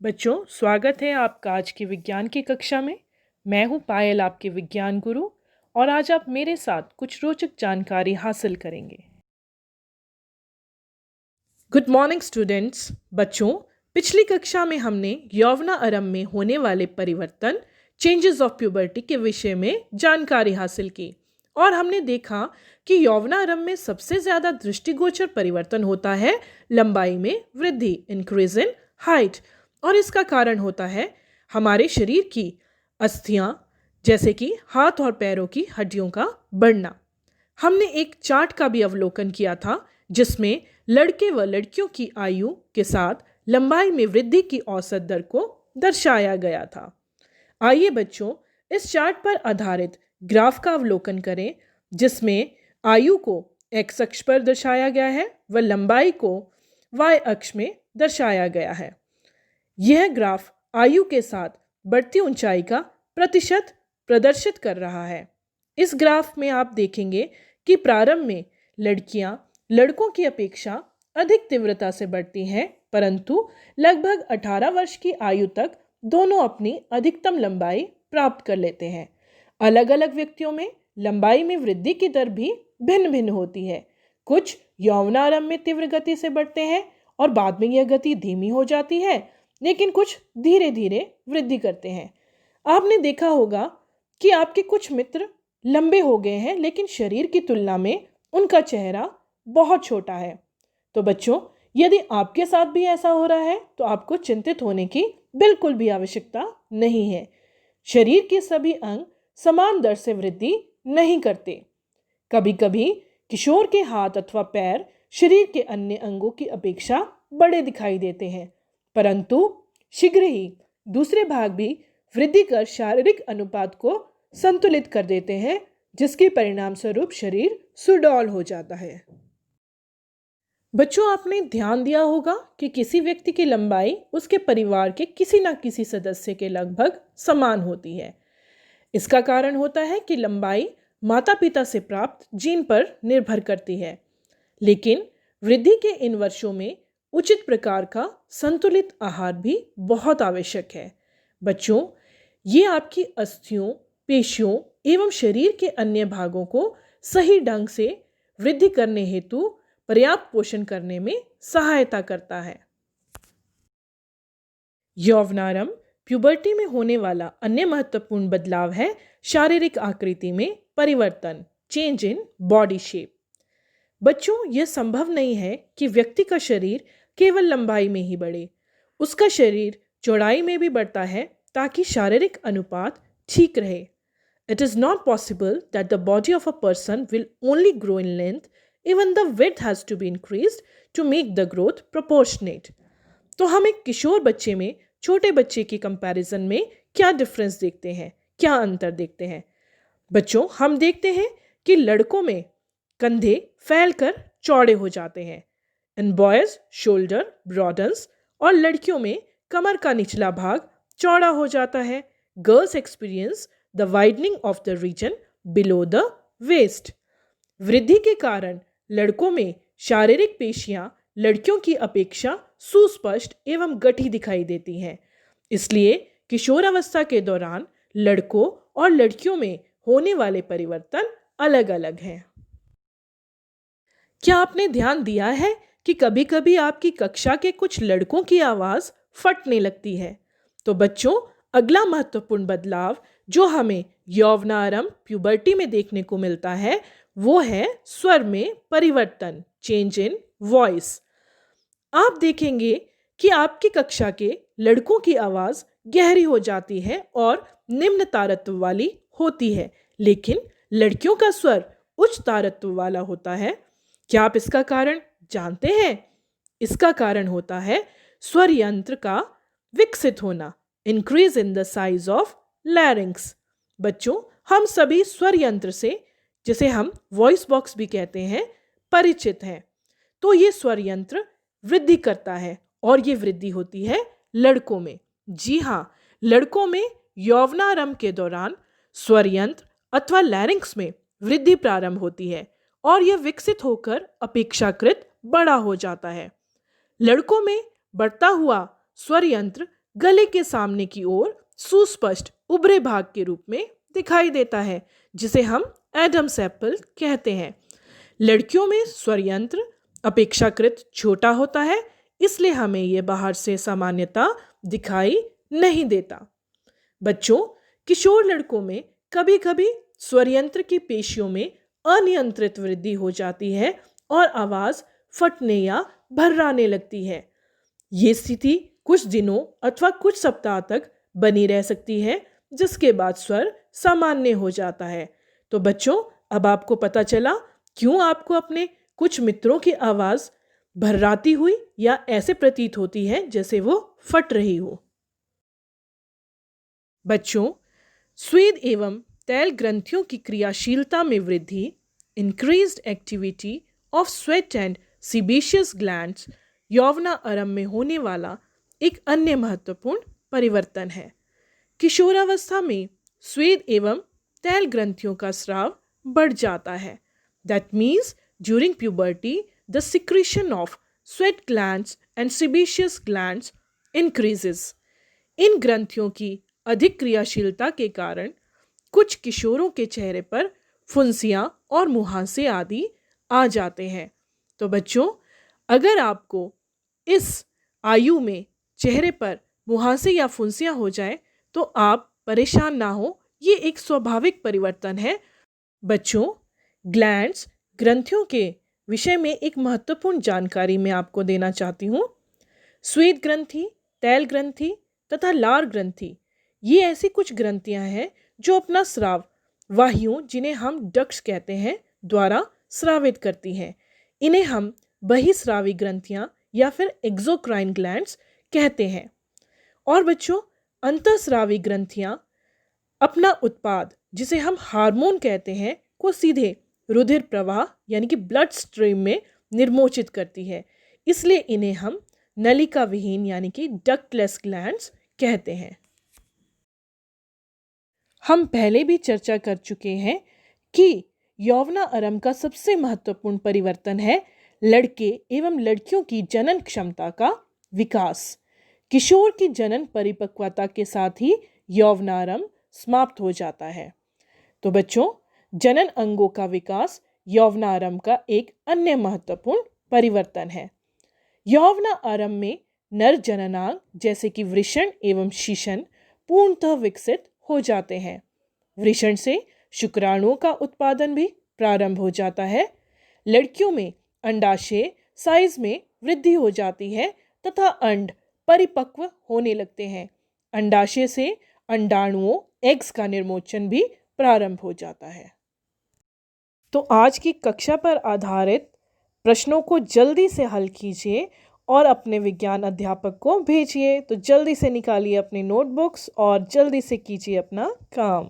बच्चों, स्वागत है आपका आज की विज्ञान की कक्षा में। मैं हूं पायल, आपके विज्ञान गुरु, और आज आप मेरे साथ कुछ रोचक जानकारी हासिल करेंगे। Good morning students. बच्चों, पिछली कक्षा में हमने यौवनारंभ में होने वाले परिवर्तन, चेंजेस ऑफ प्यूबर्टी के विषय में जानकारी हासिल की और हमने देखा कि यौवनारंभ में सबसे ज़्यादा दृष्टिगोचर परिवर्तन होता है लंबाई में वृद्धि, इंक्रीज इन हाइट। और इसका कारण होता है हमारे शरीर की अस्थियां, जैसे कि हाथ और पैरों की हड्डियों का बढ़ना। हमने एक चार्ट का भी अवलोकन किया था जिसमें लड़के व लड़कियों की आयु के साथ लंबाई में वृद्धि की औसत दर को दर्शाया गया था। आइए बच्चों, इस चार्ट पर आधारित ग्राफ का अवलोकन करें जिसमें आयु को एक्स अक्ष पर दर्शाया गया है व लंबाई को वाई अक्ष में दर्शाया गया है। यह ग्राफ आयु के साथ बढ़ती ऊंचाई का प्रतिशत प्रदर्शित कर रहा है। इस ग्राफ में आप देखेंगे कि प्रारंभ में लड़कियां लड़कों की अपेक्षा अधिक तीव्रता से बढ़ती हैं, परंतु लगभग 18 वर्ष की आयु तक दोनों अपनी अधिकतम लंबाई प्राप्त कर लेते हैं। अलग अलग व्यक्तियों में लंबाई में वृद्धि की दर भी भिन्न भिन्न होती है। कुछ यौवनारंभ में तीव्र गति से बढ़ते हैं और बाद में यह गति धीमी हो जाती है, लेकिन कुछ धीरे धीरे वृद्धि करते हैं। आपने देखा होगा कि आपके कुछ मित्र लंबे हो गए हैं, लेकिन शरीर की तुलना में उनका चेहरा बहुत छोटा है। तो बच्चों, यदि आपके साथ भी ऐसा हो रहा है तो आपको चिंतित होने की बिल्कुल भी आवश्यकता नहीं है। शरीर के सभी अंग समान दर से वृद्धि नहीं करते। कभी कभी किशोर के हाथ अथवा पैर शरीर के अन्य अंगों की अपेक्षा बड़े दिखाई देते हैं, परंतु शीघ्र ही दूसरे भाग भी वृद्धि कर शारीरिक अनुपात को संतुलित कर देते हैं, जिसके परिणाम स्वरूप शरीर सुडौल हो जाता है। बच्चों, आपने ध्यान दिया होगा कि किसी व्यक्ति की लंबाई उसके परिवार के किसी न किसी सदस्य के लगभग समान होती है। इसका कारण होता है कि लंबाई माता पिता से प्राप्त जीन पर निर्भर करती है, लेकिन वृद्धि के इन वर्षों में उचित प्रकार का संतुलित आहार भी बहुत आवश्यक है। बच्चों, ये आपकी अस्थियों, पेशियों एवं शरीर के अन्य भागों को सही ढंग से वृद्धि करने हेतु पर्याप्त पोषण करने में सहायता करता है। यौवनारंभ प्यूबर्टी में होने वाला अन्य महत्वपूर्ण बदलाव है शारीरिक आकृति में परिवर्तन, चेंज इन बॉडी शेप। बच्चों, यह संभव नहीं है कि व्यक्ति का शरीर केवल लंबाई में ही बढ़े, उसका शरीर चौड़ाई में भी बढ़ता है ताकि शारीरिक अनुपात ठीक रहे। It is not possible that the body of a person will only grow in length, even the width has to be increased to make the growth proportionate. तो हम एक किशोर बच्चे में छोटे बच्चे की कंपैरिजन में क्या डिफरेंस देखते हैं, क्या अंतर देखते हैं? बच्चों, हम देखते हैं कि लड़कों में कंधे फैलकर चौड़े हो जाते हैं, इन बॉयज शोल्डर ब्रॉडन्स, और लड़कियों में कमर का निचला भाग चौड़ा हो जाता है। Girls experience the widening of the region below the waist. वृद्धि के कारण लड़कों में शारीरिक पेशियां लड़कियों की अपेक्षा सुस्पष्ट एवं गठी दिखाई देती हैं। इसलिए किशोरावस्था के दौरान लड़कों और लड़कियों में होने वाले परिवर्तन अलग अलग हैं। क्या आपने ध्यान दिया है कि कभी कभी आपकी कक्षा के कुछ लड़कों की आवाज़ फटने लगती है? तो बच्चों, अगला महत्वपूर्ण बदलाव जो हमें यौवनारंभ प्यूबर्टी में देखने को मिलता है वो है स्वर में परिवर्तन, चेंज इन वॉइस। आप देखेंगे कि आपकी कक्षा के लड़कों की आवाज़ गहरी हो जाती है और निम्न तारत्व वाली होती है, लेकिन लड़कियों का स्वर उच्च तारत्व वाला होता है। क्या आप इसका कारण जानते हैं? इसका कारण होता है स्वर यंत्र का विकसित होना, increase in the size of larynx. बच्चों, हम सभी स्वर यंत्र से, जिसे हम वॉइस बॉक्स भी कहते हैं, परिचित हैं। तो ये स्वर यंत्र वृद्धि करता है और ये वृद्धि होती है लड़कों में। जी हाँ, लड़कों में यौवनारंभ के दौरान स्वर यंत्र अथवा लैरिंक्स में वृद्धि प्रारंभ होती है और यह विकसित होकर अपेक्षाकृत बड़ा हो जाता है। लड़कों में बढ़ता हुआ स्वर यंत्र गले के सामने की ओर सुस्पष्ट उभरे भाग के रूप में दिखाई देता है, जिसे हम एडम्स एप्पल कहते हैं। लड़कियों में स्वर यंत्र अपेक्षाकृत छोटा होता है, इसलिए हमें यह बाहर से सामान्यतः दिखाई नहीं देता। बच्चों, किशोर लड़कों में कभी कभी स्वर यंत्र की पेशियों में अनियंत्रित वृद्धि हो जाती है और आवाज फटने या भर्राने लगती है। ये स्थिति कुछ दिनों अथवा कुछ सप्ताह तक बनी रह सकती है, जिसके बाद स्वर सामान्य हो जाता है। तो बच्चों, अब आपको पता चला क्यों आपको अपने कुछ मित्रों की आवाज भर्राती हुई या ऐसे प्रतीत होती है जैसे वो फट रही हो। बच्चों, स्वेद एवं तैल ग्रंथियों की क्रियाशीलता में वृद्धि, increased activity of sweat and sebaceous glands, यौवना आरंभ में होने वाला एक अन्य महत्वपूर्ण परिवर्तन है। किशोरावस्था में स्वेद एवं तैल ग्रंथियों का स्राव बढ़ जाता है। That means during puberty the secretion of sweat glands and sebaceous glands increases. इन ग्रंथियों की अधिक क्रियाशीलता के कारण कुछ किशोरों के चेहरे पर फुंसियां और मुहांसे आदि आ जाते हैं। तो बच्चों, अगर आपको इस आयु में चेहरे पर मुहांसे या फुंसियां हो जाए तो आप परेशान ना हो, ये एक स्वाभाविक परिवर्तन है। बच्चों, ग्लैंड्स ग्रंथियों के विषय में एक महत्वपूर्ण जानकारी मैं आपको देना चाहती हूँ। स्वेद ग्रंथि, तैल ग्रंथि तथा लार ग्रंथि, ये ऐसी कुछ ग्रंथियां हैं जो अपना स्राव वाहियों, जिन्हें हम डक्ट्स कहते हैं, द्वारा स्रावित करती हैं। इन्हें हम बहिस्रावी ग्रंथियां या फिर एक्सोक्राइन ग्लैंड्स कहते हैं। और बच्चों, अंतःस्रावी ग्रंथियां अपना उत्पाद, जिसे हम हार्मोन कहते हैं, को सीधे रुधिर प्रवाह यानी कि ब्लड स्ट्रीम में निर्मोचित करती है। इसलिए इन्हें हम नलिका विहीन यानी कि डक्टलेस ग्लैंड्स कहते हैं। हम पहले भी चर्चा कर चुके हैं कि यौवना आरंभ का सबसे महत्वपूर्ण परिवर्तन है लड़के एवं लड़कियों की जनन क्षमता का विकास। किशोर की जनन परिपक्वता के साथ ही यौवनारंभ समाप्त हो जाता है। तो बच्चों, जनन अंगों का विकास यौवनारंभ का एक अन्य महत्वपूर्ण परिवर्तन है। यौवना आरंभ में नर जननांग जैसे कि वृषण एवं शीशन पूर्णतः विकसित हो जाते हैं। वृषण से शुक्राणुओं का उत्पादन भी प्रारंभ हो जाता है। लड़कियों में अंडाशय साइज में वृद्धि हो जाती है तथा अंड परिपक्व होने लगते हैं। अंडाशय से अंडाणुओं एग्स का निर्मोचन भी प्रारंभ हो जाता है। तो आज की कक्षा पर आधारित प्रश्नों को जल्दी से हल कीजिए और अपने विज्ञान अध्यापक को भेजिए। तो जल्दी से निकालिए अपनी नोटबुक्स और जल्दी से कीजिए अपना काम।